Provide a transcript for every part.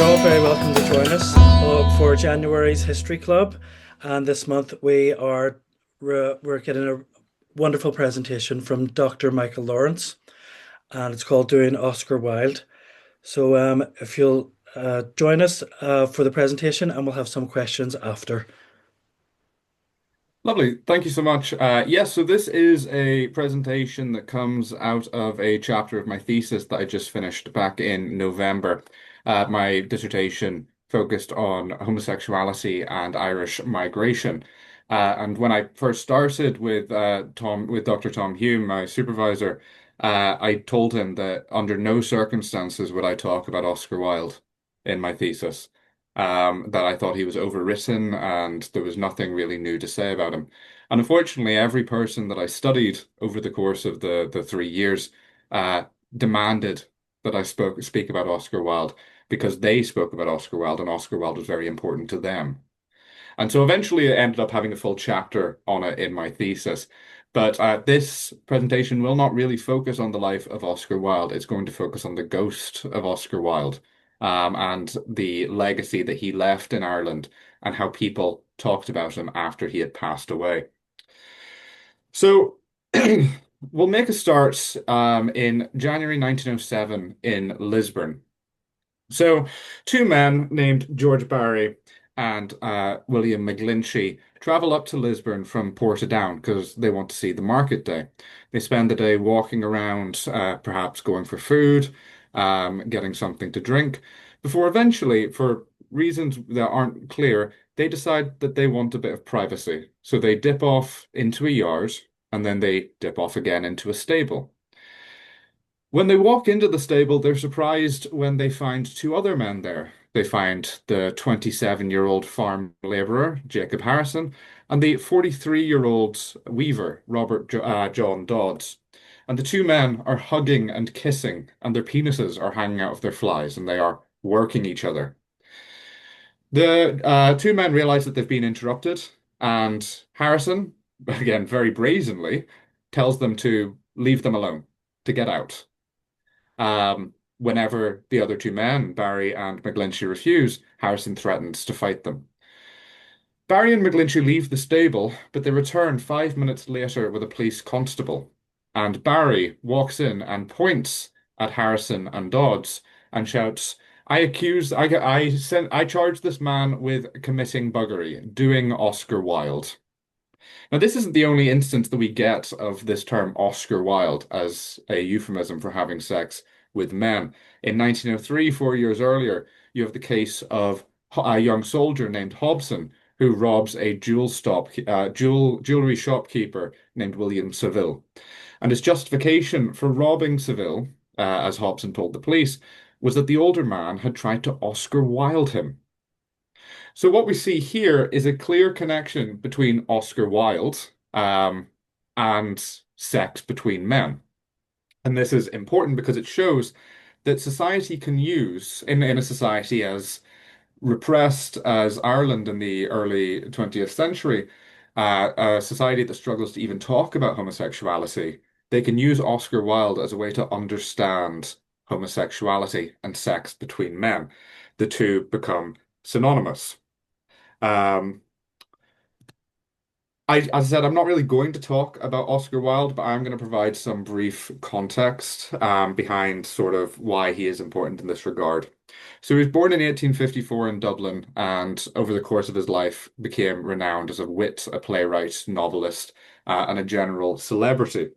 You're all very welcome to join us for January's History Club. And this month we're getting a wonderful presentation from Dr. Michael Lawrence, and it's called Doing Oscar Wilde. So if you'll join us for the presentation, and we'll have some questions after. Lovely. Thank you so much. Yes, so this is a presentation that comes out of a chapter of my thesis that I just finished back in November. My dissertation focused on homosexuality and Irish migration. And when I first started with Dr. Tom Hume, my supervisor, I told him that under no circumstances would I talk about Oscar Wilde in my thesis, that I thought he was overwritten and there was nothing really new to say about him. And unfortunately, every person that I studied over the course of the 3 years uh, demanded that I speak about Oscar Wilde because they spoke about Oscar Wilde and Oscar Wilde was very important to them. And so eventually I ended up having a full chapter on it in my thesis. But this presentation will not really focus on the life of Oscar Wilde. It's going to focus on the ghost of Oscar Wilde, and the legacy that he left in Ireland and how people talked about him after he had passed away. So we'll make a start in January 1907 in Lisburn. So, two men named George Barry and William McGlinchey travel up to Lisburn from Portadown because they want to see the market day. They spend the day walking around, perhaps going for food, getting something to drink, before eventually, for reasons that aren't clear, they decide that they want a bit of privacy. So they dip off into a yard and then they dip off again into a stable. When they walk into the stable, they're surprised when they find two other men there. They find the 27-year-old farm labourer, Jacob Harrison, and the 43-year-old weaver, John Dodds. And the two men are hugging and kissing, and their penises are hanging out of their flies, and they are working each other. The two men realize that they've been interrupted, and Harrison, again, very brazenly, tells them to leave them alone, to get out. Whenever the other two men, Barry and McGlinchey, refuse, Harrison threatens to fight them. Barry and McGlinchey leave the stable, but they return 5 minutes later with a police constable. And Barry walks in and points at Harrison and Dodds and shouts, I charge this man with committing buggery, doing Oscar Wilde. Now, this isn't the only instance that we get of this term Oscar Wilde as a euphemism for having sex with men. In 1903, 4 years earlier, you have the case of a young soldier named Hobson who robs a jewelry shopkeeper named William Saville. And his justification for robbing Saville, as Hobson told the police, was that the older man had tried to Oscar Wilde him. So what we see here is a clear connection between Oscar Wilde and sex between men. And this is important because it shows that society can use, in a society as repressed as Ireland in the early 20th century, a society that struggles to even talk about homosexuality, they can use Oscar Wilde as a way to understand homosexuality and sex between men. The two become synonymous. Um, as I said, I'm not really going to talk about Oscar Wilde, but I'm going to provide some brief context behind sort of why he is important in this regard. So he was born in 1854 in Dublin, and over the course of his life became renowned as a wit, a playwright, novelist, and a general celebrity.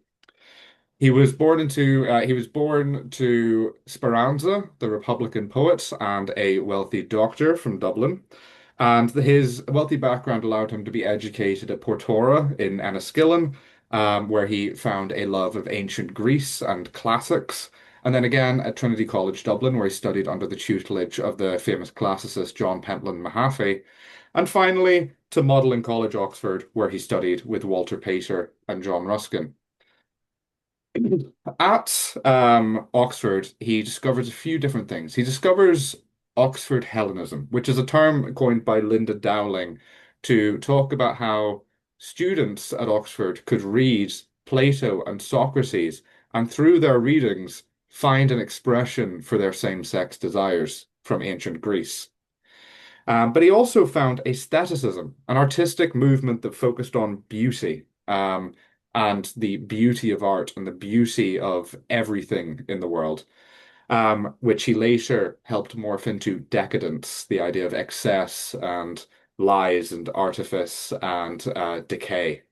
He was born to Speranza, the Republican poet, and a wealthy doctor from Dublin. And his wealthy background allowed him to be educated at Portora in Enniskillen, where he found a love of ancient Greece and classics. And then again at Trinity College Dublin, where he studied under the tutelage of the famous classicist John Pentland Mahaffy. And finally to Magdalen College, Oxford, where he studied with Walter Pater and John Ruskin. At Oxford, he discovers a few different things. He discovers Oxford Hellenism, which is a term coined by Linda Dowling to talk about how students at Oxford could read Plato and Socrates, and through their readings, find an expression for their same-sex desires. from ancient Greece. But he also found aestheticism, an artistic movement that focused on beauty, and the beauty of art and the beauty of everything in the world, which he later helped morph into decadence, the idea of excess and lies and artifice and decay,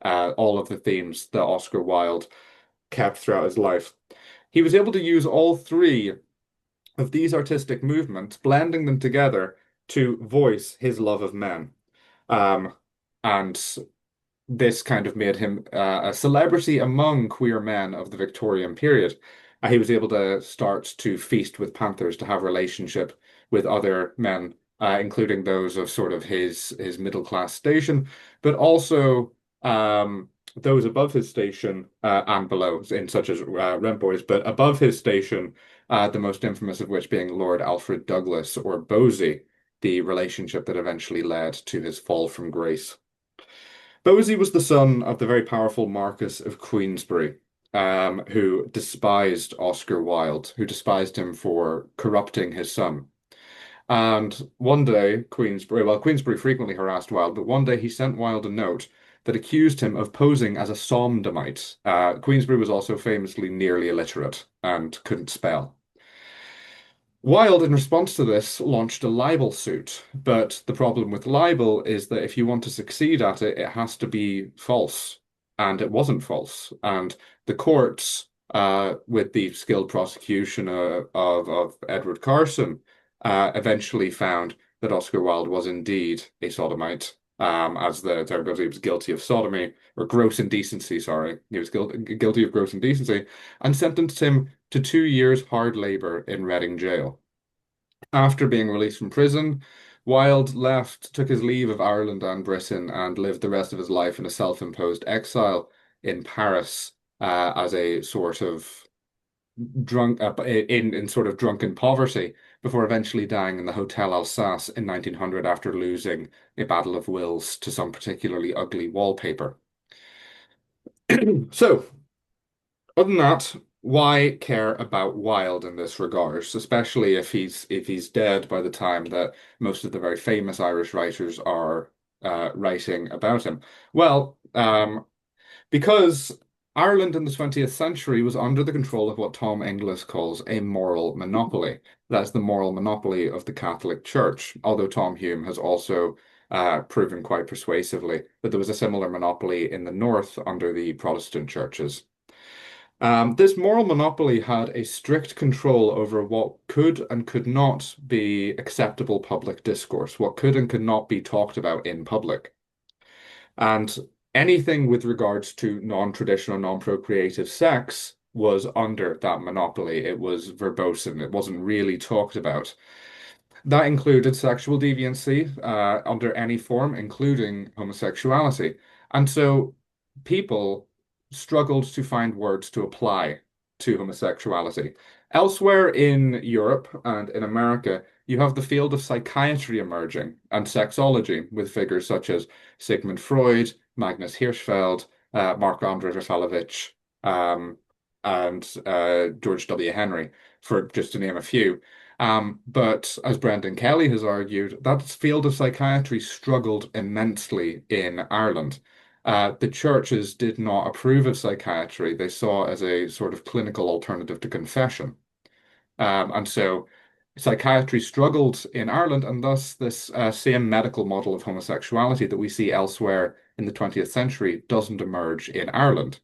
all of the themes that Oscar Wilde kept throughout his life. He was able to use all three of these artistic movements, blending them together to voice his love of men. Um, and this kind of made him a celebrity among queer men of the Victorian period. He was able to start to feast with panthers, to have relationship with other men, including those of sort of his middle class station, but also those above his station and below, in such as rent boys, but above his station, the most infamous of which being Lord Alfred Douglas or Bosie, the relationship that eventually led to his fall from grace. Bosie was the son of the very powerful Marquess of Queensberry, who despised Oscar Wilde, who despised him for corrupting his son. And one day, Queensberry frequently harassed Wilde, but one day he sent Wilde a note that accused him of posing as a Sodomite. Queensberry was also famously nearly illiterate and couldn't spell. Wilde, in response to this, launched a libel suit. But the problem with libel is that if you want to succeed at it, it has to be false. And it wasn't false. And the courts, with the skilled prosecution of Edward Carson, eventually found that Oscar Wilde was indeed a sodomite, as the term goes. He was guilty of sodomy, or gross indecency, sorry. He was guilty of gross indecency, and sentenced him to 2 years hard labor in Reading jail. After being released from prison, Wilde took his leave of Ireland and Britain, and lived the rest of his life in a self-imposed exile in Paris, as a sort of in sort of drunken poverty, before eventually dying in the Hotel Alsace in 1900 after losing a battle of wills to some particularly ugly wallpaper. So, other than that, why care about Wilde in this regard, especially if he's dead by the time that most of the very famous Irish writers are writing about him? Well, because Ireland in the 20th century was under the control of what Tom Inglis calls a moral monopoly. That's the moral monopoly of the Catholic Church, although Tom Hume has also proven quite persuasively that there was a similar monopoly in the North under the Protestant churches. This moral monopoly had a strict control over what could and could not be acceptable public discourse, what could and could not be talked about in public. And anything with regards to non-traditional, non-procreative sex was under that monopoly. It was verboten. It wasn't really talked about. That included sexual deviancy under any form, including homosexuality. And so people struggled to find words to apply to homosexuality. Elsewhere in Europe and in America, you have the field of psychiatry emerging and sexology with figures such as Sigmund Freud, Magnus Hirschfeld, Marc-André Raffalovich, and George W. Henry, for just to name a few. But as Brendan Kelly has argued, that field of psychiatry struggled immensely in Ireland. The churches did not approve of psychiatry. They saw it as a sort of clinical alternative to confession. And so psychiatry struggled in Ireland, and thus this same medical model of homosexuality that we see elsewhere in the 20th century doesn't emerge in Ireland.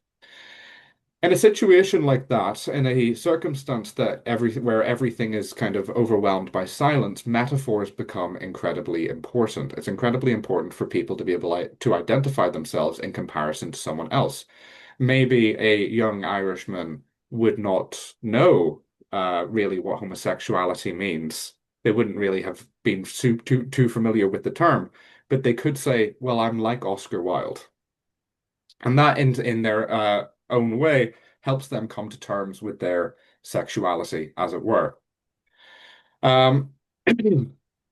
In a situation like that, in a circumstance where everything is kind of overwhelmed by silence, metaphors become incredibly important. It's incredibly important for people to be able to identify themselves in comparison to someone else. Maybe a young Irishman would not know really what homosexuality means. They wouldn't really have been too familiar with the term, but they could say, "Well, I'm like Oscar Wilde," and that in their own way helps them come to terms with their sexuality, as it were. Um,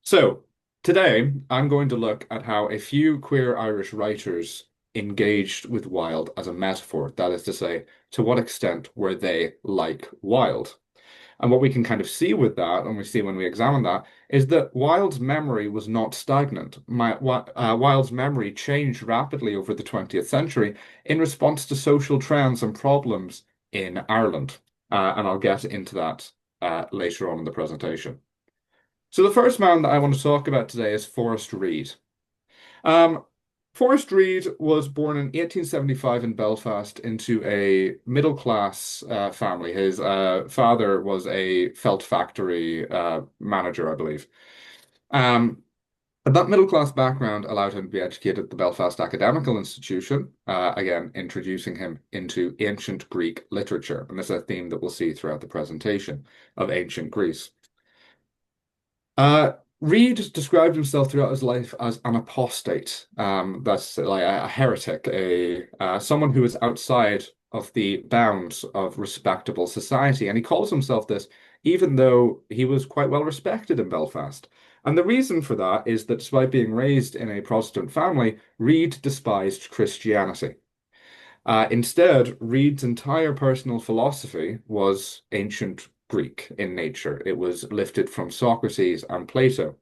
so today I'm going to look at how a few queer Irish writers engaged with Wilde as a metaphor. That is to say, to what extent were they like Wilde? And what we can kind of see with that, and we see when we examine that, is that Wilde's memory was not stagnant. Wilde's memory changed rapidly over the 20th century in response to social trends and problems in Ireland. And I'll get into that later on in the presentation. So the first man that I want to talk about today is Forrest Reid. Um, Forrest Reid was born in 1875 in Belfast into a middle class family. His father was a felt factory manager, I believe. Um, but that middle class background allowed him to be educated at the Belfast Academical Institution, again, introducing him into ancient Greek literature. And this is a theme that we'll see throughout the presentation of ancient Greece. Uh, Reed described himself throughout his life as an apostate. That's like a heretic, a someone who is outside of the bounds of respectable society, and he calls himself this, even though he was quite well respected in Belfast. And the reason for that is that despite being raised in a Protestant family, Reed despised Christianity. Instead, Reed's entire personal philosophy was ancient Greek in nature. It was lifted from Socrates and Plato.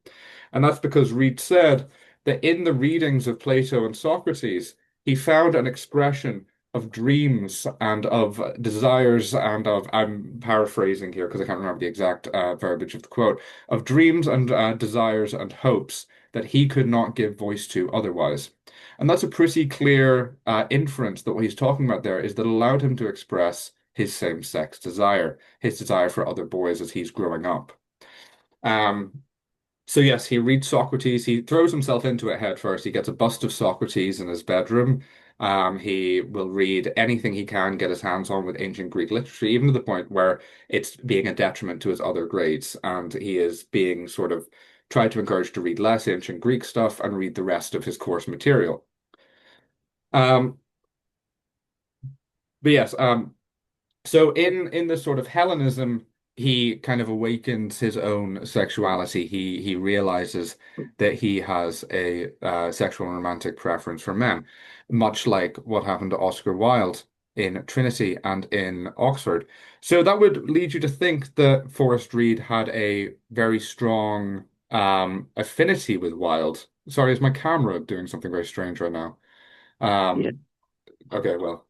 And that's because Reed said that in the readings of Plato and Socrates, he found an expression of dreams and of desires and of, I'm paraphrasing here because I can't remember the exact verbiage of the quote, of dreams and desires and hopes that he could not give voice to otherwise. And that's a pretty clear inference that what he's talking about there is that allowed him to express his same-sex desire, his desire for other boys as he's growing up. Um, so yes, he reads Socrates. He throws himself into it head first. He gets a bust of Socrates in his bedroom. He will read anything he can get his hands on with ancient Greek literature, even to the point where it's being a detriment to his other grades, and he is being sort of tried to encourage to read less ancient Greek stuff and read the rest of his course material. Um, but yes, so in this sort of Hellenism, he kind of awakens his own sexuality. He realizes that he has a sexual and romantic preference for men, much like what happened to Oscar Wilde in Trinity and in Oxford. So that would lead you to think that Forrest Reid had a very strong affinity with Wilde. Sorry, is my camera doing something very strange right now? Yeah. Um, okay, well,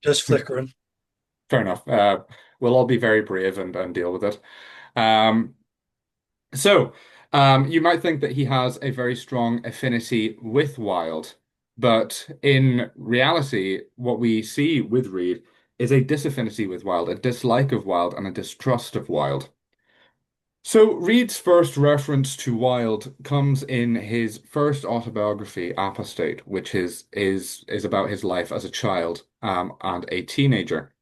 Just flickering. fair enough. We'll all be very brave and deal with it. Um, so, you might think that he has a very strong affinity with Wilde, but in reality, what we see with Reid is a disaffinity with Wilde, a dislike of Wilde, and a distrust of Wilde. So, Reid's first reference to Wilde comes in his first autobiography, Apostate, which is about his life as a child and a teenager.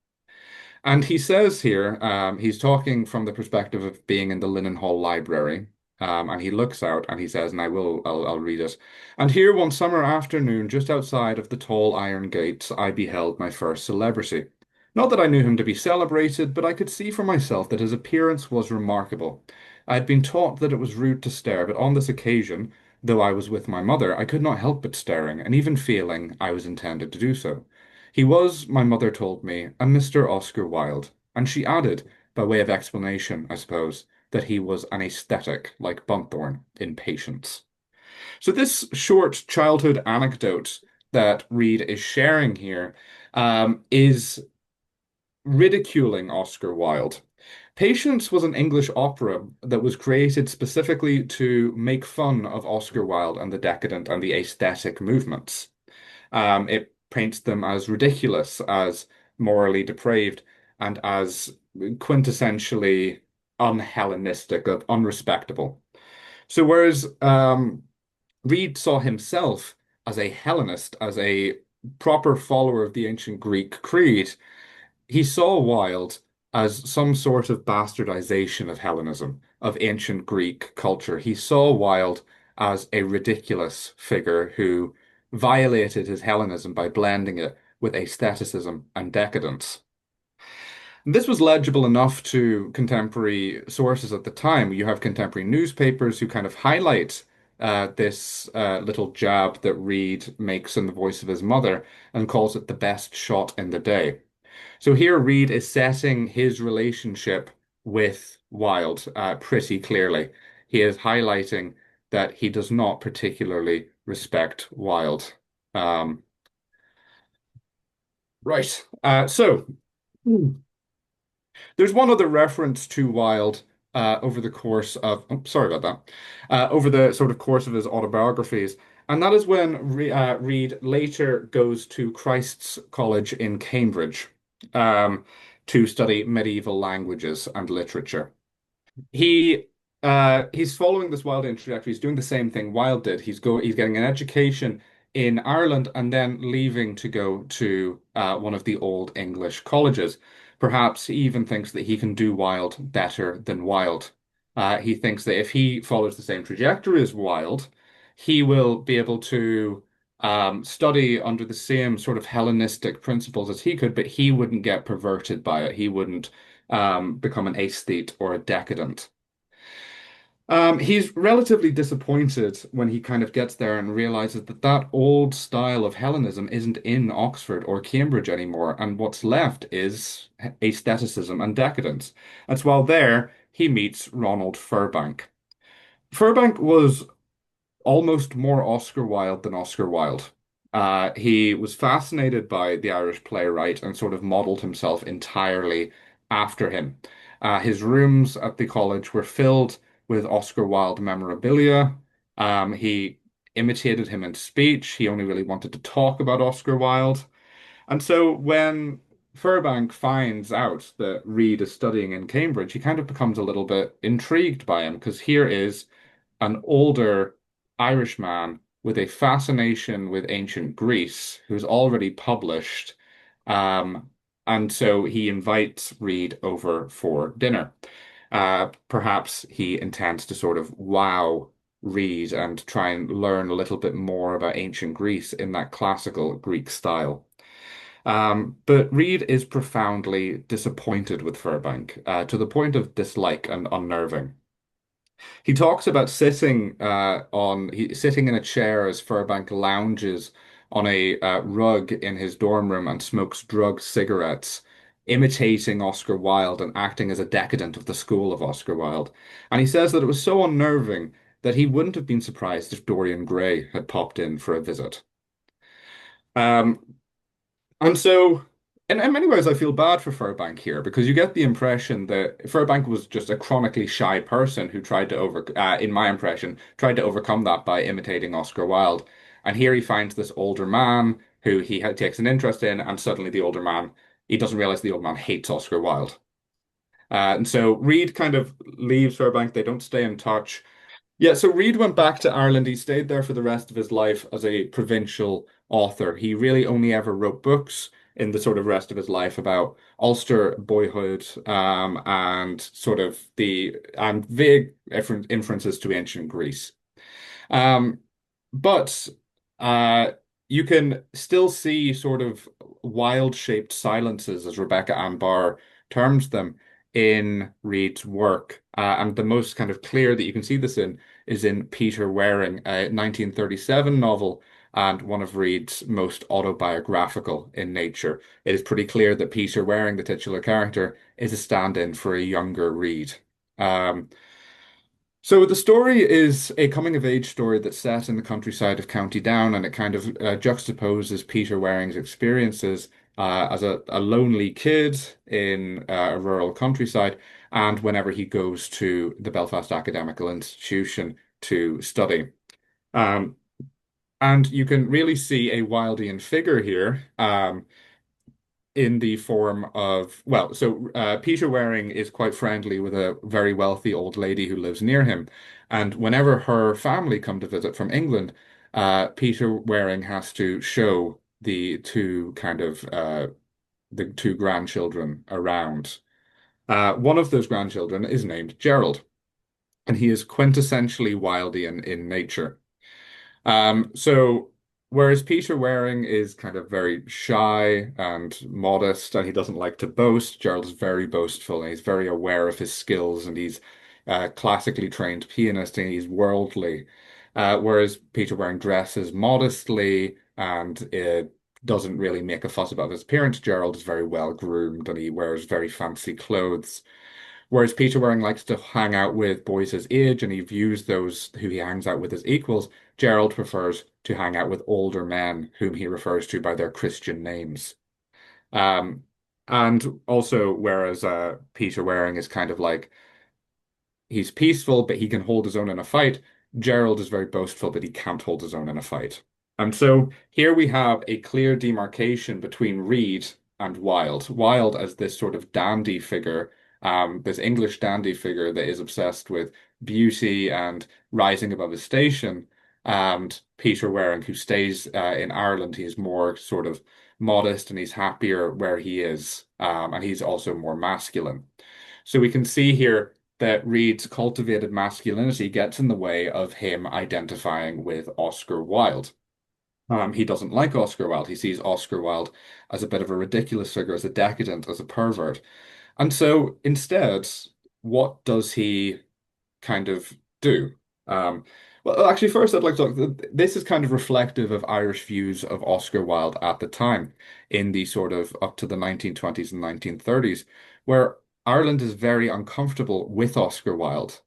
And he says here, he's talking from the perspective of being in the Linen Hall Library. And he looks out and he says, and I'll read it. And here one summer afternoon, just outside of the tall iron gates, I beheld my first celebrity. Not that I knew him to be celebrated, but I could see for myself that his appearance was remarkable. I had been taught that it was rude to stare, but on this occasion, though I was with my mother, I could not help but staring, and even feeling I was intended to do so. He was, my mother told me, a Mr. Oscar Wilde, and she added, by way of explanation, I suppose, that he was an aesthetic like Bunthorne in Patience. So this short childhood anecdote that Reid is sharing here is ridiculing Oscar Wilde. Patience was an English opera that was created specifically to make fun of Oscar Wilde and the decadent and the aesthetic movements. It paints them as ridiculous, as morally depraved, and as quintessentially un-Hellenistic, unrespectable. So whereas Reid saw himself as a Hellenist, as a proper follower of the ancient Greek creed, he saw Wilde as some sort of bastardization of Hellenism, of ancient Greek culture. He saw Wilde as a ridiculous figure who violated his Hellenism by blending it with aestheticism and decadence. And this was legible enough to contemporary sources at the time. You have contemporary newspapers who kind of highlight this little jab that Reid makes in the voice of his mother and calls it the best shot in the day. So here Reed is setting his relationship with Wilde pretty clearly. He is highlighting that he does not particularly respect Wilde. Um, right. There's one other reference to Wilde over the course of, oh, sorry about that, over the sort of course of his autobiographies. And that is when Reed later goes to Christ's College in Cambridge um, to study medieval languages and literature. He he's following this Wilde trajectory. He's doing the same thing Wilde did. He's getting an education in Ireland and then leaving to go to one of the old English colleges. Perhaps he even thinks that he can do Wilde better than Wilde. He thinks that if he follows the same trajectory as Wilde, he will be able to study under the same sort of Hellenistic principles as he could, but he wouldn't get perverted by it. He wouldn't become an aesthete or a decadent. He's relatively disappointed when he kind of gets there and realizes that that old style of Hellenism isn't in Oxford or Cambridge anymore, and what's left is aestheticism and decadence. That's while there, he meets Ronald Furbank. Furbank was almost more Oscar Wilde than Oscar Wilde. He was fascinated by the Irish playwright and sort of modeled himself entirely after him. His rooms at the college were filled with Oscar Wilde memorabilia. He imitated him in speech. He only really wanted to talk about Oscar Wilde. And so when Furbank finds out that Reed is studying in Cambridge, he kind of becomes a little bit intrigued by him because here is an older Irishman with a fascination with ancient Greece who's already published. Um, and so he invites Reed over for dinner. Perhaps he intends to sort of wow Reed and try and learn a little bit more about ancient Greece in that classical Greek style. But Reed is profoundly disappointed with Furbank, to the point of dislike and unnerving. He talks about sitting in a chair as Furbank lounges on a rug in his dorm room and smokes drugged cigarettes, imitating Oscar Wilde and acting as a decadent of the school of Oscar Wilde. And he says that it was so unnerving that he wouldn't have been surprised if Dorian Gray had popped in for a visit. Um, and so, in many ways, I feel bad for Furbank here because you get the impression that Furbank was just a chronically shy person who tried to in my impression, tried to overcome that by imitating Oscar Wilde. And here he finds this older man who takes an interest in, and suddenly he doesn't realize the old man hates Oscar Wilde. And so Reed kind of leaves Furbank. They don't stay in touch. Yeah, so Reed went back to Ireland. He stayed there for the rest of his life as a provincial author. He really only ever wrote books in the sort of rest of his life about Ulster boyhood, and sort of the and vague inferences to ancient Greece. Um, but uh, you can still see sort of wild-shaped silences, as Rebecca Ann Barr terms them, in Reed's work. And the most kind of clear that you can see this in is in Peter Waring, a 1937 novel and one of Reed's most autobiographical in nature. It is pretty clear that Peter Waring, the titular character, is a stand-in for a younger Reed. Um, so the story is a coming of age story that's set in the countryside of County Down, and it kind of juxtaposes Peter Waring's experiences as a lonely kid in a rural countryside, and whenever he goes to the Belfast Academical Institution to study. Um, and you can really see a Wildean figure here. In the form of, well, so Peter Waring is quite friendly with a very wealthy old lady who lives near him. And whenever her family come to visit from England, Peter Waring has to show the two grandchildren around. One of those grandchildren is named Gerald, and he is quintessentially Wildean in nature. So whereas Peter Waring is kind of very shy and modest and he doesn't like to boast, Gerald's very boastful and he's very aware of his skills and he's a classically trained pianist and he's worldly. Whereas Peter Waring dresses modestly and doesn't really make a fuss about his appearance. Gerald is very well groomed and he wears very fancy clothes. Whereas Peter Waring likes to hang out with boys his age and he views those who he hangs out with as equals. Gerald prefers to hang out with older men whom he refers to by their Christian names. Um, and also, whereas Peter Waring is kind of like he's peaceful, but he can hold his own in a fight. Gerald is very boastful, but he can't hold his own in a fight. And so here we have a clear demarcation between Reed and Wilde. Wilde as this sort of dandy figure, this English dandy figure that is obsessed with beauty and rising above his station. And Peter Waring, who stays in Ireland, he's more sort of modest and he's happier where he is. And he's also more masculine. So we can see here that Reed's cultivated masculinity gets in the way of him identifying with Oscar Wilde. He doesn't like Oscar Wilde. He sees Oscar Wilde as a bit of a ridiculous figure, as a decadent, as a pervert. And so instead, what does he kind of do? Um, well, actually, first I'd like to talk. This is kind of reflective of Irish views of Oscar Wilde at the time, in the sort of up to the 1920s and 1930s, where Ireland is very uncomfortable with Oscar Wilde.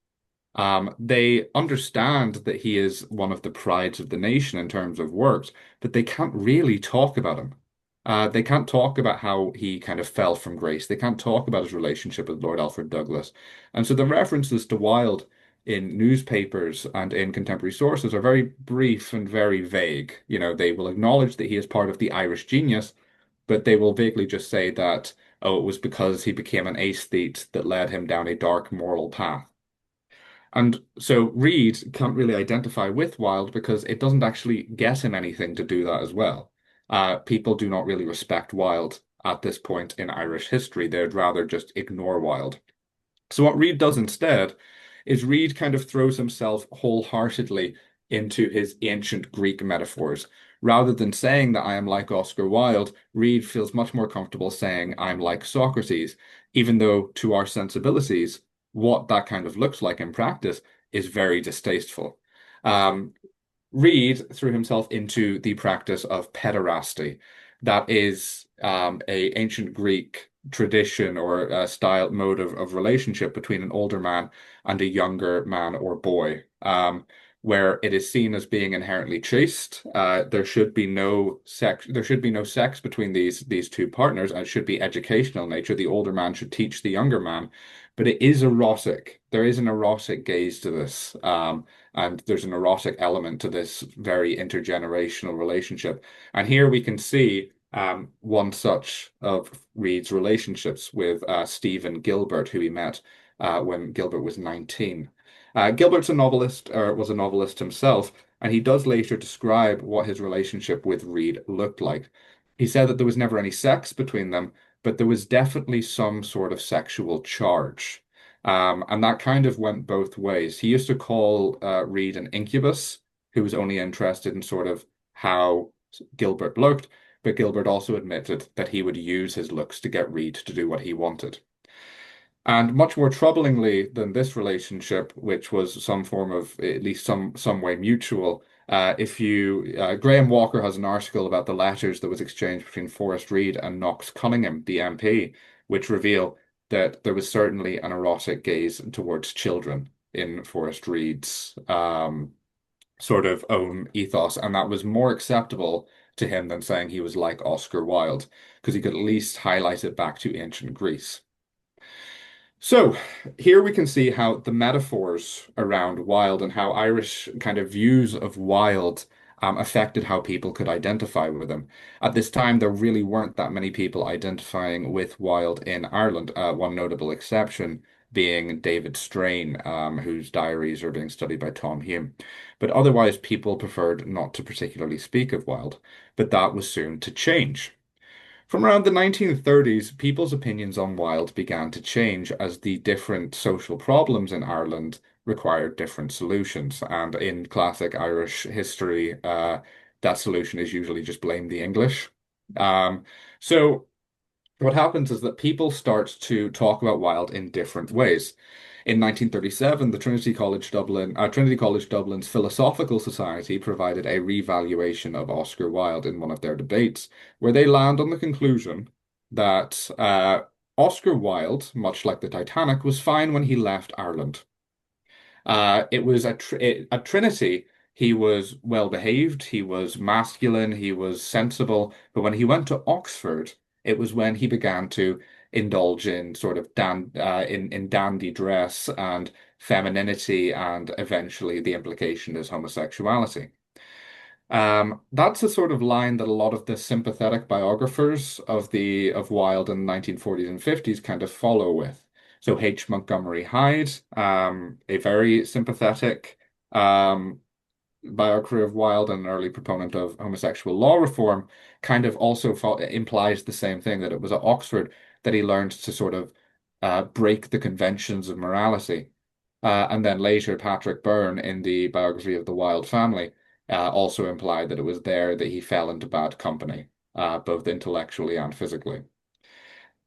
They understand that he is one of the prides of the nation in terms of works, but they can't really talk about him. They can't talk about how he kind of fell from grace. They can't talk about his relationship with Lord Alfred Douglas. And so the references to Wilde in newspapers and in contemporary sources are very brief and very vague. You know, they will acknowledge that he is part of the Irish genius, but they will vaguely just say that, oh, it was because he became an aesthete that led him down a dark moral path. And so Reed can't really identify with Wilde because it doesn't actually get him anything to do that as well. People do not really respect Wilde at this point in Irish history. They'd rather just ignore Wilde. So what Reed does instead is Reed kind of throws himself wholeheartedly into his ancient Greek metaphors. Rather than saying that I am like Oscar Wilde, Reed feels much more comfortable saying I'm like Socrates, even though to our sensibilities, what that kind of looks like in practice is very distasteful. Um, Reed threw himself into the practice of pederasty. That is a ancient Greek tradition or a style mode of relationship between an older man and a younger man or boy, where it is seen as being inherently chaste. There should be no sex. There should be no sex between these two partners, and it should be educational in nature. The older man should teach the younger man, but it is erotic. There is an erotic gaze to this. And there's an erotic element to this very intergenerational relationship. And here we can see one such of Reed's relationships with Stephen Gilbert, who he met when Gilbert was 19. Gilbert's a novelist, or was a novelist himself, and he does later describe what his relationship with Reed looked like. He said that there was never any sex between them, but there was definitely some sort of sexual charge. And that kind of went both ways. He used to call Reed an incubus, who was only interested in sort of how Gilbert looked, but Gilbert also admitted that he would use his looks to get Reed to do what he wanted. And much more troublingly than this relationship, which was some form of at least some way mutual, if you Graham Walker has an article about the letters that was exchanged between Forrest Reed and Knox Cunningham, the MP, which reveal that there was certainly an erotic gaze towards children in Forrest Reed's sort of own ethos, and that was more acceptable to him than saying he was like Oscar Wilde, because he could at least highlight it back to ancient Greece. So here we can see how the metaphors around Wilde and how Irish kind of views of Wilde affected how people could identify with him. At this time, there really weren't that many people identifying with Wilde in Ireland, one notable exception being David Strain, whose diaries are being studied by Tom Hume. But otherwise, people preferred not to particularly speak of Wilde. But that was soon to change. From around the 1930s, people's opinions on Wilde began to change as the different social problems in Ireland required different solutions. And in classic Irish history, that solution is usually just blame the English. Um, so what happens is that people start to talk about Wilde in different ways. In 1937, the Trinity College Dublin's Philosophical Society provided a revaluation of Oscar Wilde in one of their debates, where they land on the conclusion that Oscar Wilde, much like the Titanic, was fine when he left Ireland. It was at Trinity. He was well behaved, he was masculine, he was sensible. But when he went to Oxford, it was when he began to indulge in sort of in dandy dress and femininity, and eventually the implication is homosexuality. That's a sort of line that a lot of the sympathetic biographers of Wilde in the 1940s and 50s kind of follow with. So H. Montgomery Hyde, a very sympathetic biographer of Wilde and an early proponent of homosexual law reform, kind of also implies the same thing, that it was at Oxford that he learned to sort of break the conventions of morality. And then later, Patrick Byrne, in the biography of the Wilde family, also implied that it was there that he fell into bad company, both intellectually and physically.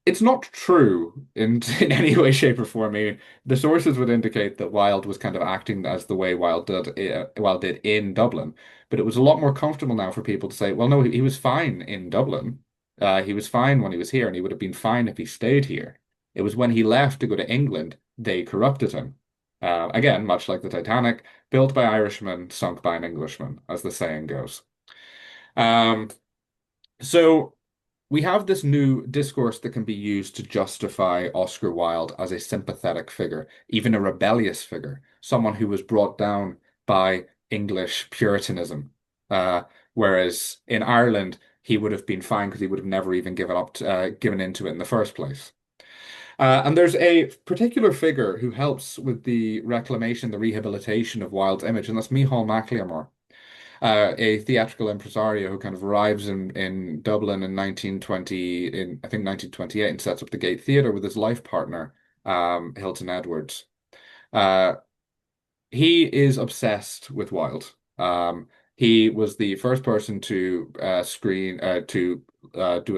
It's not true in any way, shape, or form. I mean, the sources would indicate that Wilde was kind of acting as the way Wilde did in Dublin, but it was a lot more comfortable now for people to say, well, no, he was fine in Dublin. He was fine when he was here, and he would have been fine if he stayed here. It was when he left to go to England, they corrupted him. Again, much like the Titanic, built by Irishmen, sunk by an Englishman, as the saying goes. Um, so we have this new discourse that can be used to justify Oscar Wilde as a sympathetic figure, even a rebellious figure, someone who was brought down by English Puritanism. Whereas in Ireland, he would have been fine because he would have never even given into it in the first place. And there's a particular figure who helps with the reclamation, the rehabilitation of Wilde's image, and that's Micheál MacLiammóir, a theatrical impresario who kind of arrives in Dublin in 1920, in I think 1928, and sets up the Gate Theatre with his life partner, Hilton Edwards. Uh, he is obsessed with Wilde. He was the first person to do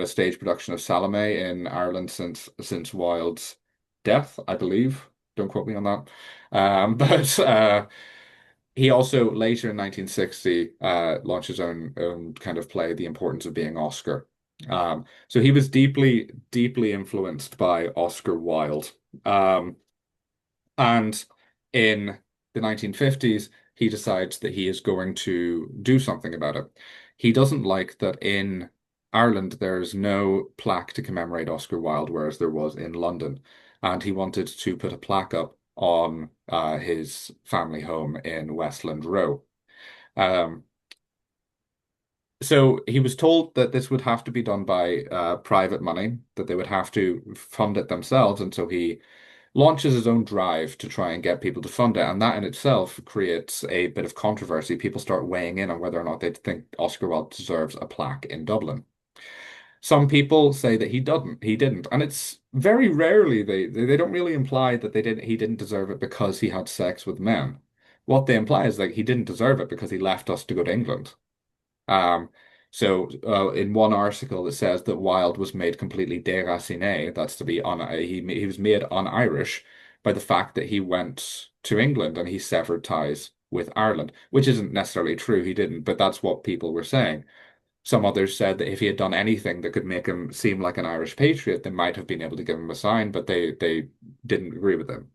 a stage production of Salome in Ireland since Wilde's death, I believe. Don't quote me on that. But he also later in 1960 launched his own kind of play, The Importance of Being Oscar. So he was deeply, deeply influenced by Oscar Wilde. Um, and in the 1950s, he decides that he is going to do something about it. He doesn't like that in Ireland there's no plaque to commemorate Oscar Wilde, whereas there was in London. And he wanted to put a plaque up on his family home in Westland Row. Um, so he was told that this would have to be done by private money, that they would have to fund it themselves, and so he launches his own drive to try and get people to fund it, and that in itself creates a bit of controversy. People start weighing in on whether or not they think Oscar Wilde deserves a plaque in Dublin. Some people say that he didn't, and it's very rarely they don't really imply that he didn't deserve it because he had sex with men. What they imply is that he didn't deserve it because he left us to go to England. Um, in one article, it says that Wilde was made completely déraciné. That's to be he was made un-Irish by the fact that he went to England and he severed ties with Ireland, which isn't necessarily true. He didn't, but that's what people were saying. Some others said that if he had done anything that could make him seem like an Irish patriot, they might have been able to give him a sign, but they didn't agree with him.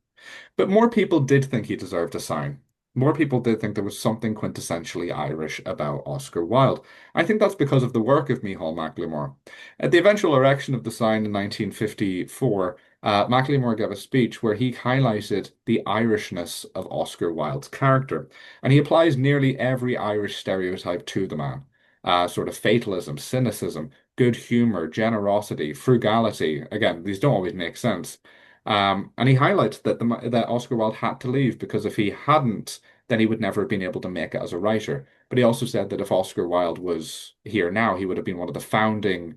But more people did think he deserved a sign. More people did think there was something quintessentially Irish about Oscar Wilde. I think that's because of the work of Micheál MacLiammóir. At the eventual erection of the sign in 1954, MacLiammóir gave a speech where he highlighted the Irishness of Oscar Wilde's character, and he applies nearly every Irish stereotype to the man. Sort of fatalism, cynicism, good humor, generosity, frugality. Again, these don't always make sense. And he highlights that Oscar Wilde had to leave because if he hadn't, then he would never have been able to make it as a writer. But he also said that if Oscar Wilde was here now, he would have been one of the founding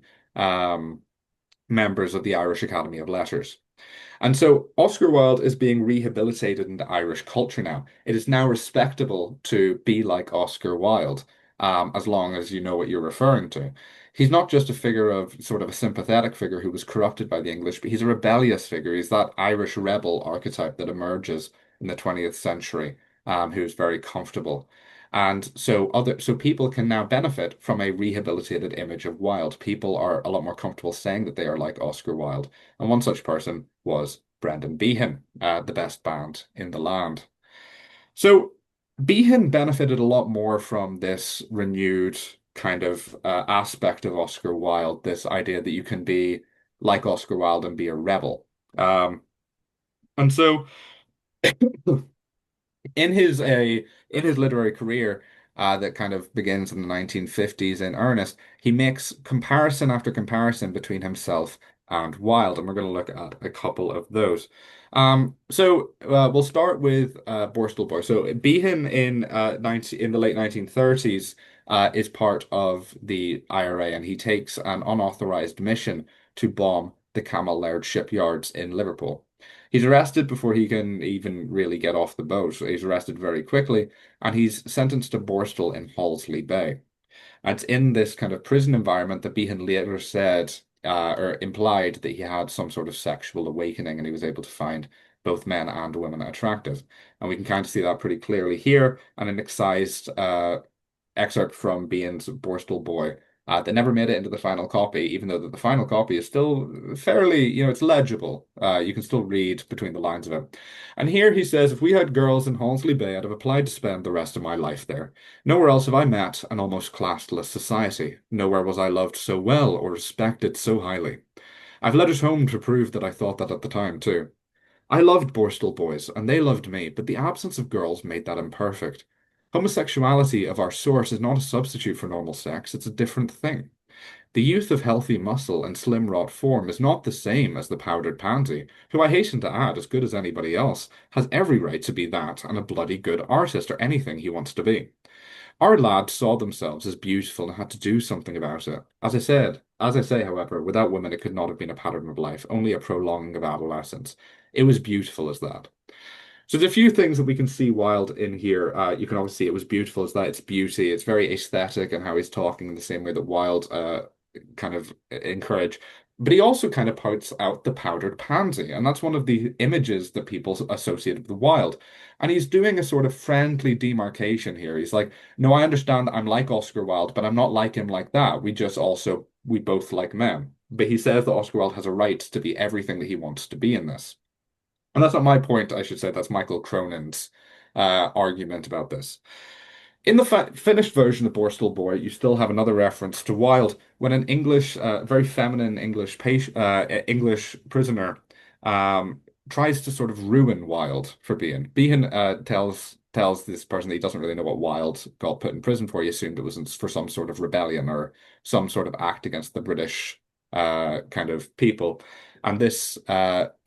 members of the Irish Academy of Letters. And so Oscar Wilde is being rehabilitated into Irish culture now. It is now respectable to be like Oscar Wilde. as long as you know what you're referring to. He's not just a figure of sort of a sympathetic figure who was corrupted by the English, but he's a rebellious figure. He's that Irish rebel archetype that emerges in the 20th century, who's very comfortable. And so people can now benefit from a rehabilitated image of Wilde. People are a lot more comfortable saying that they are like Oscar Wilde. And one such person was Brendan Behan, the best band in the land. So Behan benefited a lot more from this renewed kind of aspect of Oscar Wilde, this idea that you can be like Oscar Wilde and be a rebel. And so in his literary career that kind of begins in the 1950s in earnest, he makes comparison after comparison between himself and Wilde, and we're going to look at a couple of those. We'll start with Borstal Boy. So Behan in the late 1930s is part of the IRA, and he takes an unauthorized mission to bomb the Camel Laird shipyards in Liverpool. He's arrested before he can even really get off the boat. So he's arrested very quickly, and he's sentenced to Borstal in Halsley Bay. And it's in this kind of prison environment that Behan later said or implied that he had some sort of sexual awakening and he was able to find both men and women attractive. And we can kind of see that pretty clearly here, and an excised excerpt from Behan's Borstal Boy that never made it into the final copy, even though the final copy is still fairly, it's legible. You can still read between the lines of it. And here he says, if we had girls in Halsley Bay, I'd have applied to spend the rest of my life there. Nowhere else have I met an almost classless society. Nowhere was I loved so well or respected so highly. I've letters home to prove that I thought that at the time too. I loved Borstal boys, and they loved me, but the absence of girls made that imperfect. Homosexuality of our source is not a substitute for normal sex, it's a different thing. The youth of healthy muscle and slim wrought form is not the same as the powdered pansy, who I hasten to add, as good as anybody else, has every right to be that and a bloody good artist or anything he wants to be. Our lads saw themselves as beautiful and had to do something about it. As I say, however, without women it could not have been a pattern of life, only a prolonging of adolescence. It was beautiful as that. So there's a few things that we can see Wilde in here. You can obviously see it was beautiful as that. It's beauty. It's very aesthetic and how he's talking in the same way that Wilde kind of encourage. But he also kind of points out the powdered pansy, and that's one of the images that people associate with Wilde. And he's doing a sort of friendly demarcation here. He's like, no, I understand I'm like Oscar Wilde, but I'm not like him like that. We both like men. But he says that Oscar Wilde has a right to be everything that he wants to be in this. And that's not my point, I should say. That's Michael Cronin's argument about this. In the finished version of Borstal Boy, you still have another reference to Wilde when an very feminine English prisoner tries to sort of ruin Wilde for Behan. Behan tells this person that he doesn't really know what Wilde got put in prison for. He assumed it was for some sort of rebellion or some sort of act against the British kind of people. And this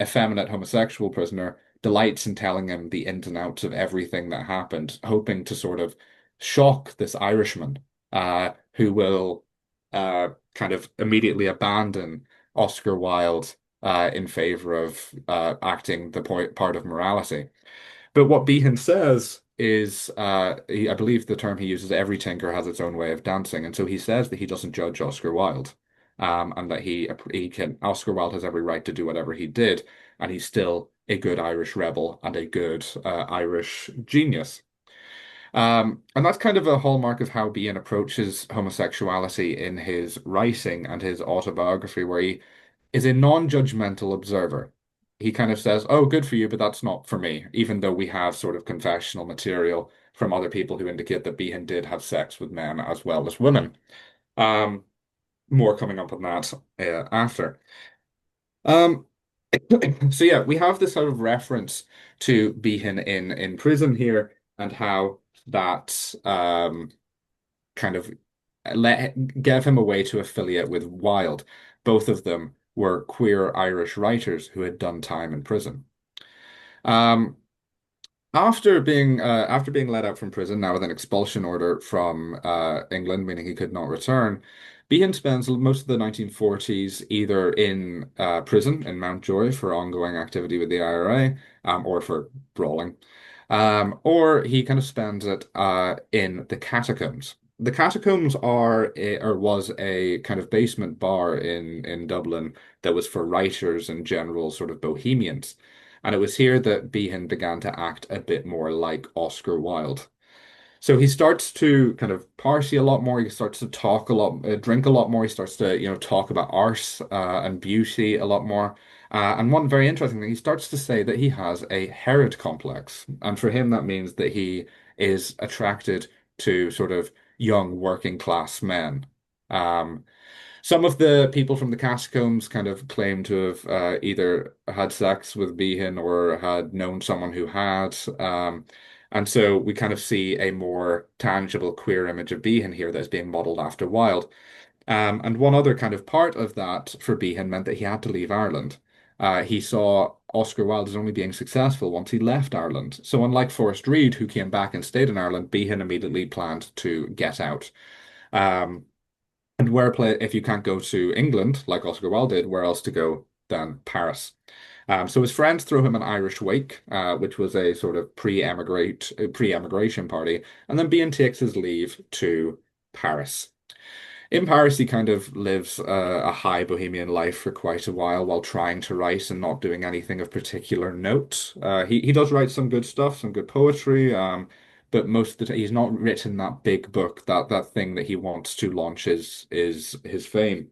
effeminate homosexual prisoner delights in telling him the ins and outs of everything that happened, hoping to sort of shock this Irishman who will kind of immediately abandon Oscar Wilde in favor of acting the part of morality. But what Behan says is, I believe the term he uses, every tinker has its own way of dancing. And so he says that he doesn't judge Oscar Wilde. And that Oscar Wilde has every right to do whatever he did, and he's still a good Irish rebel and a good Irish genius. And that's kind of a hallmark of how Behan approaches homosexuality in his writing and his autobiography, where he is a non-judgmental observer. He kind of says, "Oh, good for you, but that's not for me," even though we have sort of confessional material from other people who indicate that Behan did have sex with men as well as women. Um, More coming up on that after. Um, so yeah, we have this sort of reference to Behan in prison here and how that kind of gave him a way to affiliate with Wilde. Both of them were queer Irish writers who had done time in prison. Um, after being let out from prison, now with an expulsion order from England, meaning he could not return, Behan spends most of the 1940s either in prison in Mountjoy for ongoing activity with the IRA, or for brawling, or he kind of spends it in the catacombs. the Catacombs are or was a kind of basement bar in Dublin that was for writers and general sort of bohemians. And it was here that Behan began to act a bit more like Oscar Wilde. So he starts to kind of party a lot more. He starts to talk a lot, drink a lot more. He starts to, talk about art and beauty a lot more. And one very interesting thing, he starts to say that he has a Herod complex. And for him, that means that he is attracted to sort of young working class men. Um, some of the people from the catacombs kind of claim to have either had sex with Behan or had known someone who had. And so we kind of see a more tangible queer image of Behan here that is being modeled after Wilde. And one other kind of part of that for Behan meant that he had to leave Ireland. He saw Oscar Wilde as only being successful once he left Ireland. So unlike Forrest Reid, who came back and stayed in Ireland, Behan immediately planned to get out. Um, and if you can't go to England, like Oscar Wilde did, where else to go than Paris? So his friends throw him an Irish wake, which was a sort of pre-emigration party, and then Bean takes his leave to Paris. In Paris, he kind of lives a high bohemian life for quite a while trying to write and not doing anything of particular note. He does write some good stuff, some good poetry, but most of the time he's not written that big book, that thing that he wants to launch is his fame.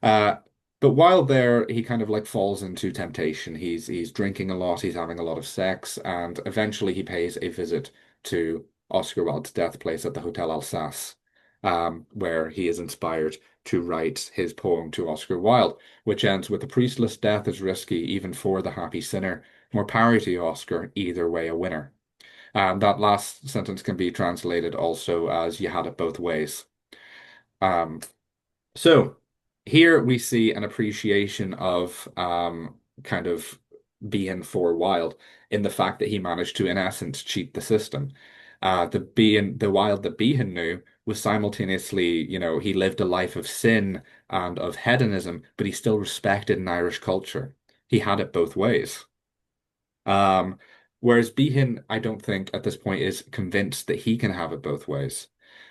Uh, but while there, he kind of like falls into temptation. He's drinking a lot, he's having a lot of sex, and eventually he pays a visit to Oscar Wilde's death place at the Hotel Alsace, where he is inspired to write his poem to Oscar Wilde, which ends with: "A priestless death is risky even for the happy sinner. More power to you, Oscar, either way a winner." That last sentence can be translated also as "you had it both ways." Um, so here we see an appreciation of kind of being for Wilde in the fact that he managed to, in essence, cheat the system. The Wilde that Behan knew was simultaneously, he lived a life of sin and of hedonism, but he still respected an Irish culture. He had it both ways. Um, Whereas Behan, I don't think at this point is convinced that he can have it both ways.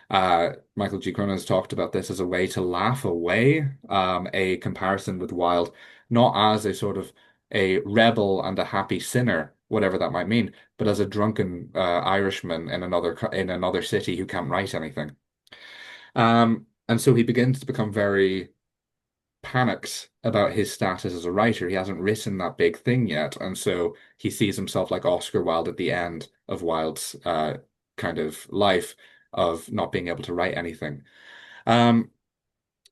Michael G. Cronin has talked about this as a way to laugh away a comparison with Wilde, not as a sort of a rebel and a happy sinner, whatever that might mean, but as a drunken Irishman in another city who can't write anything. And so he begins to become very panicked about his status as a writer. He hasn't written that big thing yet, and so he sees himself like Oscar Wilde at the end of Wilde's kind of life of not being able to write anything. Um,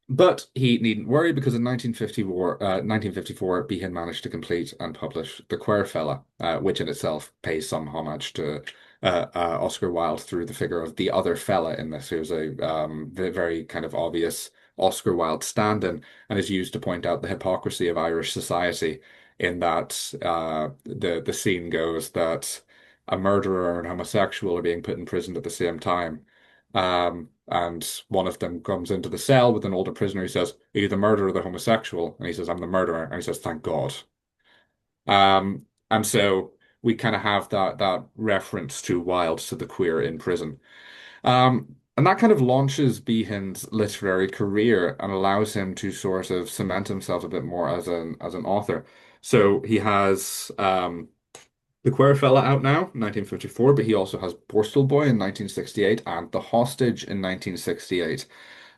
but he needn't worry because in 1954, Behan managed to complete and publish The Querfella, which in itself pays some homage to Oscar Wilde through the figure of the other fella in this, who's a very kind of obvious Oscar Wilde stand-in and is used to point out the hypocrisy of Irish society in that the scene goes that a murderer and homosexual are being put in prison at the same time. And one of them comes into the cell with an older prisoner. He says, "Are you the murderer or the homosexual?" And he says, "I'm the murderer." And he says, "Thank God." And so we kind of have that reference to Wilde to the queer in prison. And that kind of launches Behan's literary career and allows him to sort of cement himself a bit more as an author. So he has the Queer Fella out now, 1954, but he also has Borstal Boy in 1968 and The Hostage in 1968.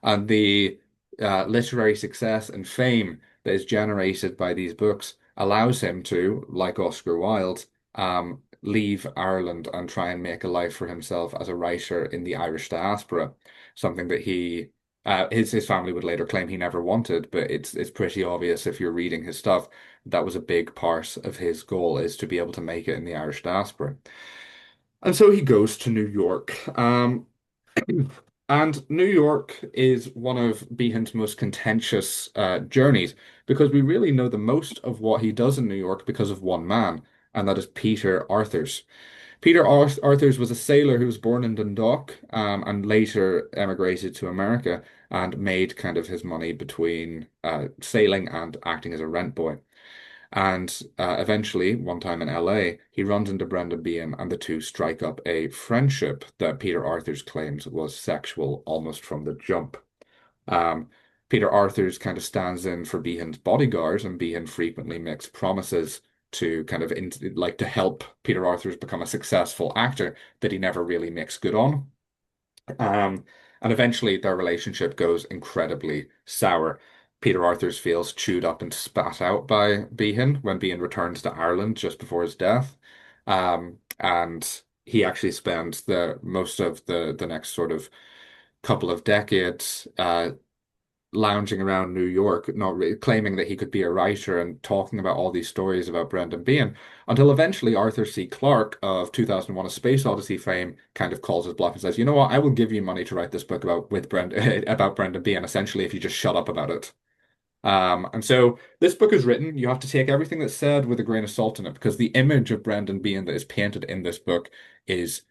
And the literary success and fame that is generated by these books allows him to, like Oscar Wilde, leave Ireland and try and make a life for himself as a writer in the Irish diaspora, something that his family would later claim he never wanted, but it's pretty obvious if you're reading his stuff that was a big part of his goal is to be able to make it in the Irish diaspora. And so he goes to New York. And New York is one of Behan's most contentious journeys because we really know the most of what he does in New York because of one man, and that is Peter Arthurs. Arthurs was a sailor who was born in Dundalk and later emigrated to America and made kind of his money between sailing and acting as a rent boy. And eventually, one time in LA, he runs into Brendan Behan, and the two strike up a friendship that Peter Arthurs claims was sexual almost from the jump. Um, Peter Arthurs kind of stands in for Behan's bodyguard, and Behan frequently makes promises to kind of like to help Peter Arthurs become a successful actor that he never really makes good on. Um, and eventually their relationship goes incredibly sour. Peter Arthurs feels chewed up and spat out by Behan when Behan returns to Ireland just before his death. And he actually spends the most of the next sort of couple of decades lounging around New York, not really claiming that he could be a writer and talking about all these stories about Brendan Behan, until eventually Arthur C. Clarke of 2001: A Space Odyssey fame kind of calls his bluff and says, "You know what? I will give you money to write this book about Brendan Behan, essentially, if you just shut up about it." And so this book is written. You have to take everything that's said with a grain of salt in it because the image of Brendan Behan that is painted in this book is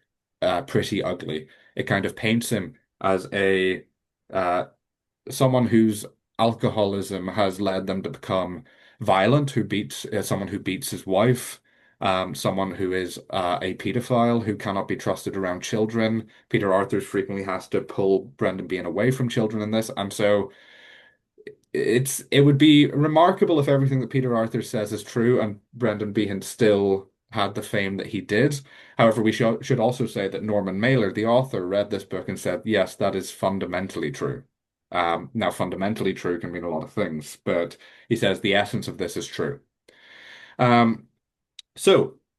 pretty ugly. It kind of paints him as a uh, someone whose alcoholism has led them to become violent, who beats someone who beats his wife, someone who is a pedophile who cannot be trusted around children. Peter Arthurs frequently has to pull Brendan Behan away from children in this, and so it would be remarkable if everything that Peter Arthur says is true and Brendan Behan still had the fame that he did. However, we should also say that Norman Mailer, the author, read this book and said, yes, that is fundamentally true. Now, fundamentally true can mean a lot of things, but he says the essence of this is true. Um,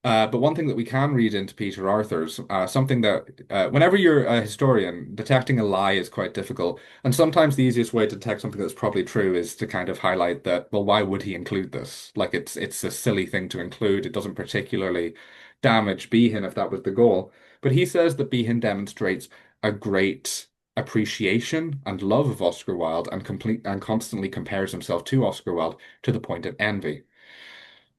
but one thing that we can read into Peter Arthur's, something that whenever you're a historian, detecting a lie is quite difficult. And sometimes the easiest way to detect something that's probably true is to kind of highlight that, well, why would he include this? Like it's a silly thing to include. It doesn't particularly damage Behan if that was the goal. But he says that Behan demonstrates a great appreciation and love of Oscar Wilde and constantly compares himself to Oscar Wilde to the point of envy.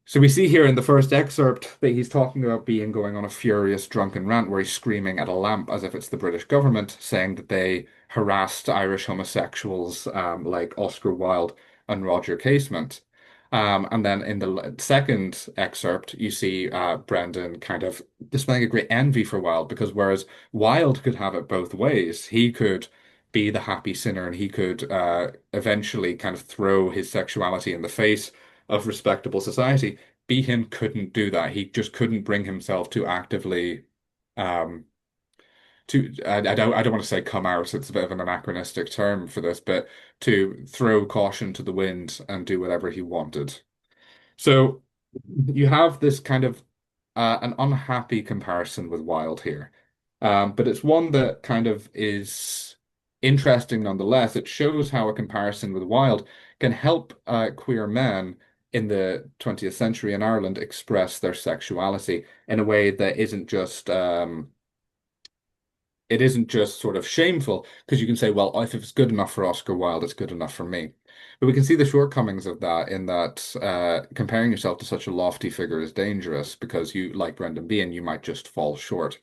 So we see here in the first excerpt that he's talking about being going on a furious drunken rant where he's screaming at a lamp as if it's the British government, saying that they harassed Irish homosexuals like Oscar Wilde and Roger Casement. And then in the second excerpt, you see Brendan kind of displaying a great envy for Wilde because whereas Wilde could have it both ways, he could be the happy sinner and he could eventually kind of throw his sexuality in the face of respectable society. Behan couldn't do that. He just couldn't bring himself to actively um I don't want to say come out, it's a bit of an anachronistic term for this, but to throw caution to the wind and do whatever he wanted. So you have this kind of an unhappy comparison with Wilde here. But it's one that kind of is interesting nonetheless. It shows how a comparison with Wilde can help queer men in the 20th century in Ireland express their sexuality in a way that isn't just sort of shameful because you can say, well, if it's good enough for Oscar Wilde, it's good enough for me. But we can see the shortcomings of that in that comparing yourself to such a lofty figure is dangerous because you, like Brendan Behan, you might just fall short.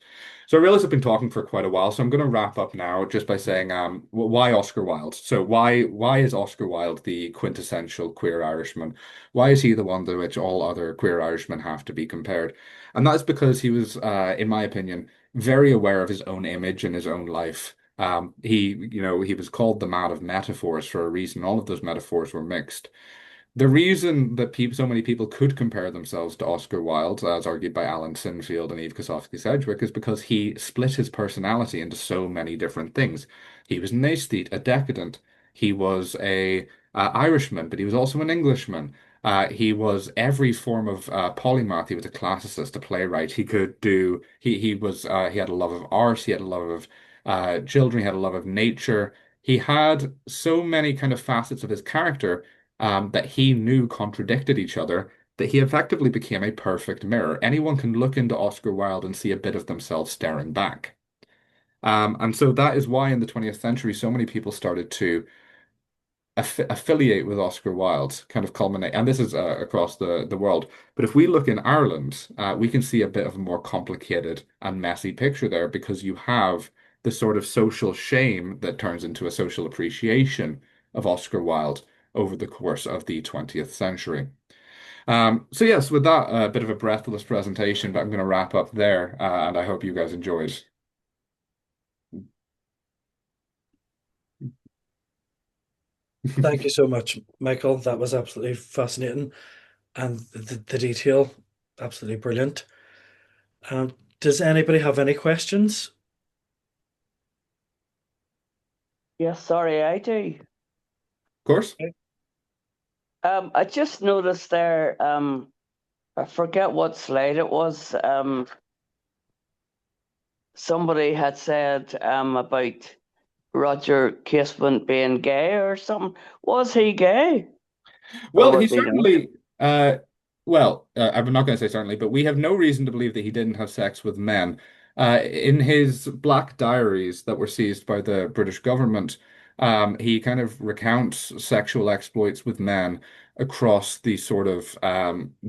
So I realize I've been talking for quite a while, so I'm going to wrap up now just by saying, why Oscar Wilde? So why is Oscar Wilde the quintessential queer Irishman? Why is he the one to which all other queer Irishmen have to be compared? And that's because he was, in my opinion, very aware of his own image and his own life. He was called the man of metaphors for a reason. All of those metaphors were mixed. The reason that so many people could compare themselves to Oscar Wilde, as argued by Alan Sinfield and Eve Kosofsky-Sedgwick, is because he split his personality into so many different things. He was an aesthete, a decadent. He was a Irishman, but he was also an Englishman. He was every form of polymath. He was a classicist, a playwright. He could do. He had a love of art. He had a love of children. He had a love of nature. He had so many kind of facets of his character that he knew contradicted each other, that he effectively became a perfect mirror. Anyone can look into Oscar Wilde and see a bit of themselves staring back. And so that is why in the 20th century, so many people started to affiliate with Oscar Wilde, kind of culminate, and this is across the world. But if we look in Ireland, we can see a bit of a more complicated and messy picture there because you have the sort of social shame that turns into a social appreciation of Oscar Wilde over the course of the 20th century. So yes, with that bit of a breathless presentation, but I'm going to wrap up there, and I hope you guys enjoyed. Thank you so much, Michael. That was absolutely fascinating, and the detail, absolutely brilliant. Does anybody have any questions? Yes, sorry, I do. Of course. I just noticed there, I forget what slide it was. Somebody had said about Roger Casement being gay or something. Was he gay? Or Well, he was he not? certainly, I'm not going to say certainly, but we have no reason to believe that he didn't have sex with men. In his black diaries that were seized by the British government, he kind of recounts sexual exploits with men across the sort of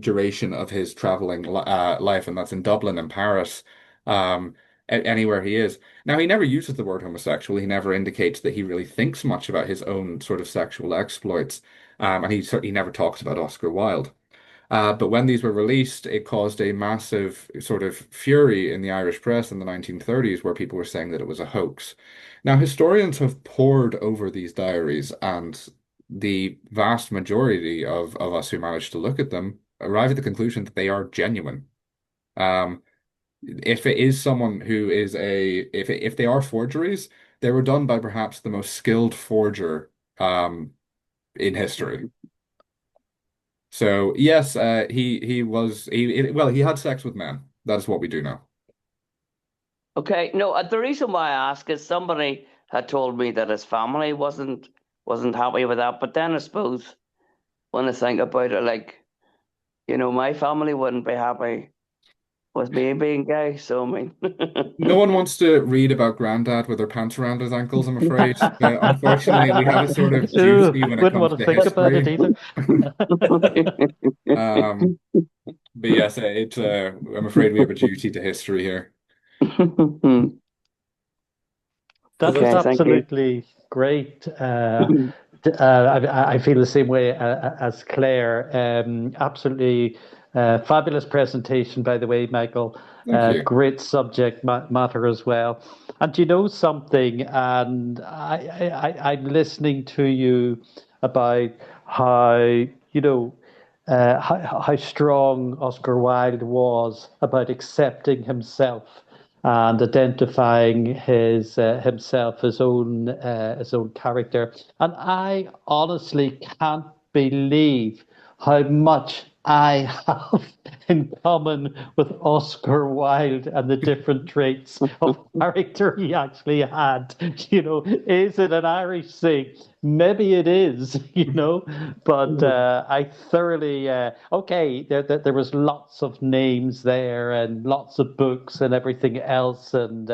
duration of his traveling life, and that's in Dublin and Paris, anywhere he is. Now, he never uses the word homosexual. He never indicates that he really thinks much about his own sort of sexual exploits. And he certainly never talks about Oscar Wilde. But when these were released, it caused a massive sort of fury in the Irish press in the 1930s, where people were saying that it was a hoax. Now, historians have pored over these diaries, and the vast majority of us who managed to look at them arrive at the conclusion that they are genuine. Um, if it is someone who is if they are forgeries, they were done by perhaps the most skilled forger in history. So yes, he was well, he had sex with men. That is what we do know. Okay, no, the reason why I ask is somebody had told me that his family wasn't happy with that. But then I suppose when I think about it, like, my family wouldn't be happy with me being gay. So I mean, No one wants to read about Grandad with their pants around his ankles, I'm afraid. Unfortunately, we have a sort of Ooh, duty when it wouldn't comes want to to think about it history. either. Um, but yes, I'm afraid we have a duty to history here. Well, That was Okay, thank you. absolutely great. I feel the same way as Claire. Absolutely fabulous presentation, by the way, Michael. Thank you. Great subject matter as well. And you know something, and I'm listening to you about how, how strong Oscar Wilde was about accepting himself and identifying himself, his own character. And I honestly can't believe how much I have in common with Oscar Wilde and the different traits of character he actually had. Is it an Irish thing? Maybe it is, but I thoroughly okay. There was lots of names there and lots of books and everything else, and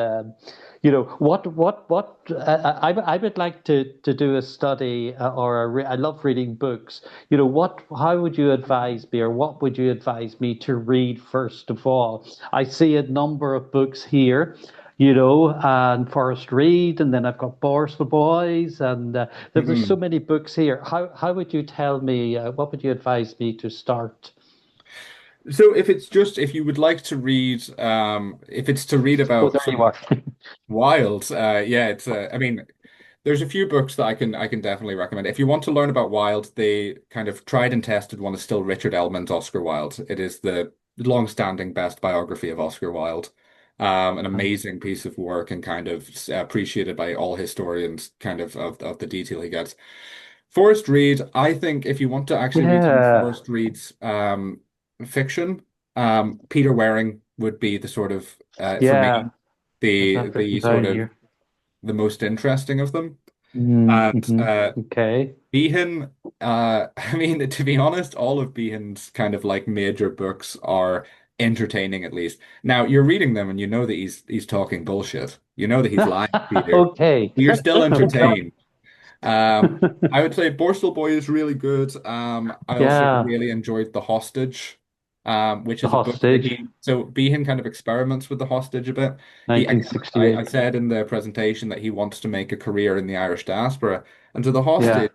what I would like to do a study I love reading books. How would you advise me, or what would you advise me to read first of all? I see a number of books here, and Forest Reed, and then I've got Boris the Boys, and there's so Mhm. many books here. How would you tell me? What would you advise me to start? So if you would like to read, if it's to read Oh, about there you someone are. wild, yeah, I mean, there's a few books that I can definitely recommend. If you want to learn about Wilde, the kind of tried and tested one is still Richard Ellmann's Oscar Wilde. It is the long-standing best biography of Oscar Wilde. An amazing piece of work and kind of appreciated by all historians, kind of the detail he gets. Forrest Reed, I think if you want to actually read some of Yeah, Forrest Reed's fiction, Peter Waring would be the sort of for yeah. me Got the that written sort down of here. the most interesting of them. And Mm-hmm. Okay. Behan, I mean, to be honest, all of Behan's kind of like major books are entertaining at least. Now you're reading them and you know that he's talking bullshit. You know that he's lying, Peter. Okay. You're still Okay. entertained. Um, I would say Borstal Boy is really good. I also Yeah, really enjoyed The Hostage, which The is a book that Hostage, so Behan kind of experiments with the hostage a bit. He again, I 1968. said in the presentation that he wants to make a career in the Irish diaspora, and so The Yeah. Hostage,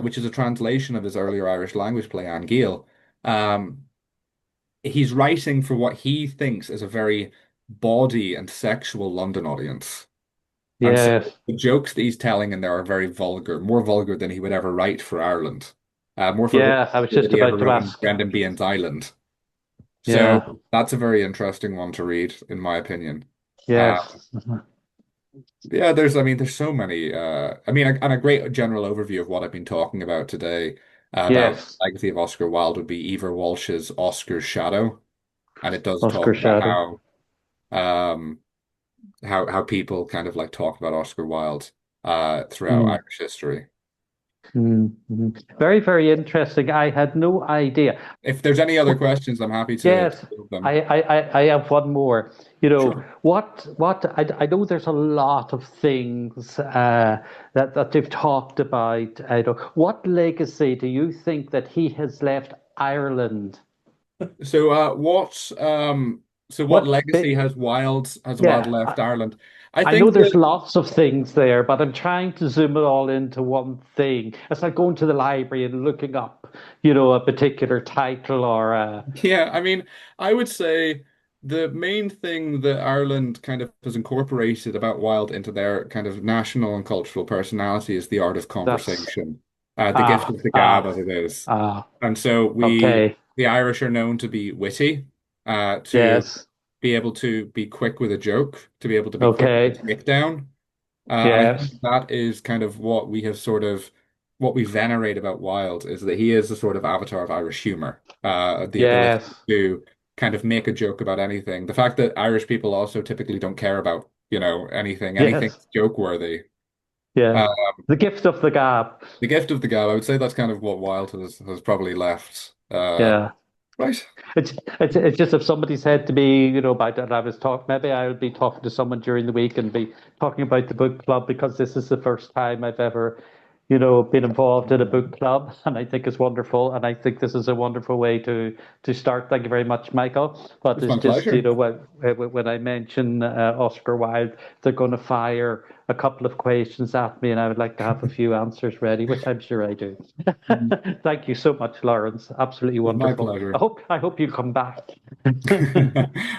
which is a translation of his earlier Irish language play Anne Gill, um, he's writing for what he thinks is a very bawdy and sexual London audience. And so Yes. the jokes that he's telling in there are very vulgar, more vulgar than he would ever write for Ireland, more for Yeah, I was that just he ever about to wrote in ask. Brendan Behan's Island. Yeah. So that's a very interesting one to read, in my opinion. Uh, Yes. yeah, I mean, there's so many. I mean, and a great general overview of what I've been talking about today about the Yes. legacy of Oscar Wilde would be Eva Walsh's Oscar's Shadow, and it does Oscar talk about Shadow. um, how people kind of like talk about Oscar Wilde throughout Mm. Irish history. Very, very interesting. I had no idea. If there's any other questions, I'm happy to Yes, field them. I have one more. Sure. I know there's a lot of things that they've talked about. I know. What legacy do you think that he has left Ireland? So what What legacy has Wilde yeah, left Ireland? I I know think there's that lots of things there, but I'm trying to zoom it all into one thing. It's like going to the library and looking up, a particular title or yeah, I mean, I would say the main thing that Ireland kind of has incorporated about Wilde into their kind of national and cultural personality is the art of that's conversation, the gift of the gab, as it is. ah. And so Okay. the Irish are known to be witty, to Yes. be able to be quick with a joke, to be able to be quick with Okay. a takedown. And I think Yes. that is kind of what we venerate about Wilde is that he is the sort of avatar of Irish humor, the ability Yes. to kind of make a joke about anything. The fact that Irish people also typically don't care about, anything Yes. joke worthy. Yeah. Uh, The gift of the gab. the gift of the gab, I would say that's kind of what Wilde has probably left. Yeah. Right. It's just if somebody said to me, about that, maybe I would be talking to someone during the week and be talking about the book club because this is the first time I've ever, been involved in a book club, and I think it's wonderful, and I think this is a wonderful way to start. Thank you very much, Michael. But It's it's my just, pleasure. when I mention Oscar Wilde, they're going to fire a couple of questions at me, and I would like to have a few answers ready, which I'm sure I do. Thank you so much, Lawrence. Absolutely It's my wonderful. pleasure. I hope you come back.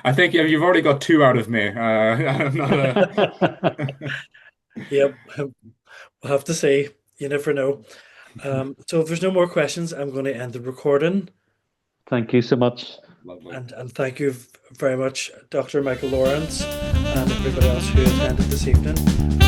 I think you've already got two out of me. I'm not Yep, we'll have to see. You never know. So if there's no more questions, I'm going to end the recording. Thank you so much. Lovely. And thank you very much, Dr. Michael Lawrence, and everybody else who attended this evening.